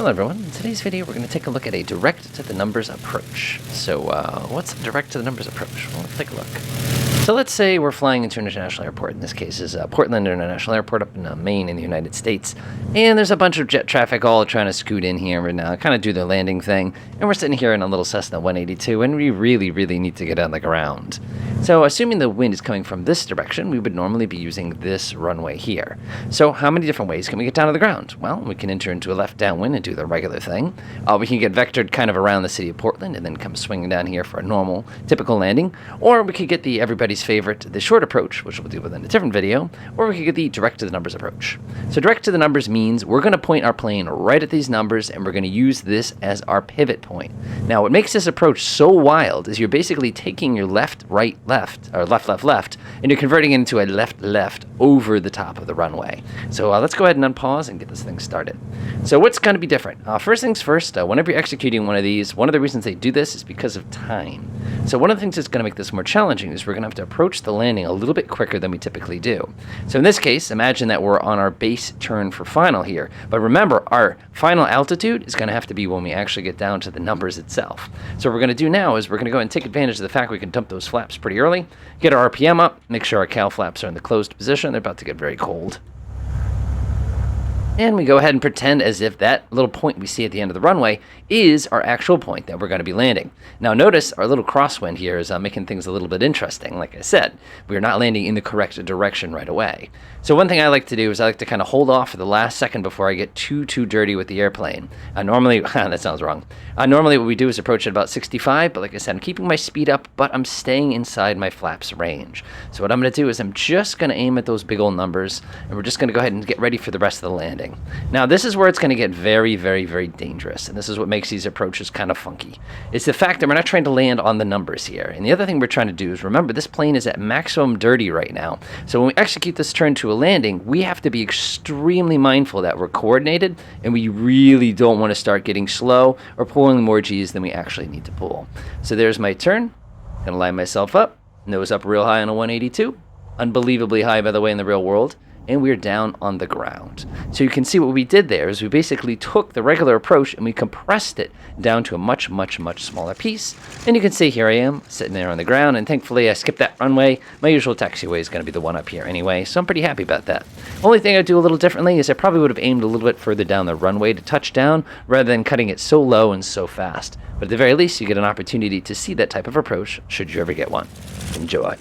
Hello everyone, in today's video we're going to take a look at a direct to the numbers approach. So what's a direct to the numbers approach? Well, let's take a look. So let's say we're flying into an international airport. In this case is Portland International Airport up in Maine in the United States. And there's a bunch of jet traffic all trying to scoot in here and kind of do their landing thing. And we're sitting here in a little Cessna 182 and we really need to get on the ground. So assuming the wind is coming from this direction, we would normally be using this runway here. So how many different ways can we get down to the ground? Well, we can enter into a left downwind and do the regular thing. We can get vectored kind of around the city of Portland and then come swinging down here for a normal, typical landing. Or we could get the everybody's favorite, the short approach, which we'll do within a different video. Or we could get the direct to the numbers approach. So direct to the numbers means we're going to point our plane right at these numbers and we're going to use this as our pivot point. Now, what makes this approach so wild is you're basically taking your left, right, left, or left, left, left, and you're converting it into a left, left over the top of the runway. So let's go ahead and unpause and get this thing started. So what's going to be different? First things first, whenever you're executing one of these, one of the reasons they do this is because of time. So one of the things that's going to make this more challenging is we're going to have to approach the landing a little bit quicker than we typically do. So in this case, imagine that we're on our base turn for final here. But remember, our final altitude is going to have to be when we actually get down to the numbers itself. So what we're going to do now is we're going to go ahead and take advantage of the fact we can dump those flaps pretty early, get our RPM up, make sure our cowl flaps are in the closed position. They're about to get very cold. And we go ahead and pretend as if that little point we see at the end of the runway is our actual point that we're going to be landing. Now notice our little crosswind here is making things a little bit interesting. Like I said, we're not landing in the correct direction right away. So one thing I like to do is I like to kind of hold off for the last second before I get too dirty with the airplane. Normally, that sounds wrong. Normally what we do is approach at about 65, but like I said, I'm keeping my speed up, but I'm staying inside my flaps range. So what I'm going to do is I'm just going to aim at those big old numbers, and we're just going to go ahead and get ready for the rest of the landing. Now this is where it's going to get very dangerous, and this is what makes these approaches kind of funky. It's the fact that we're not trying to land on the numbers here. And the other thing we're trying to do is remember this plane is at maximum dirty right now. So when we execute this turn to a landing, we have to be extremely mindful that we're coordinated and we really don't want to start getting slow or pulling more G's than we actually need to pull. So there's my turn. Gonna line myself up, nose up real high on a 182. Unbelievably high, by the way, in the real world. And we're down on the ground. So you can see what we did there is we basically took the regular approach and we compressed it down to a much smaller piece. And you can see here I am sitting there on the ground, and thankfully I skipped that runway. My usual taxiway is going to be the one up here anyway, so I'm pretty happy about that. Only thing I'd do a little differently is I probably would have aimed a little bit further down the runway to touch down rather than cutting it so low and so fast. But at the very least, you get an opportunity to see that type of approach should you ever get one. Enjoy.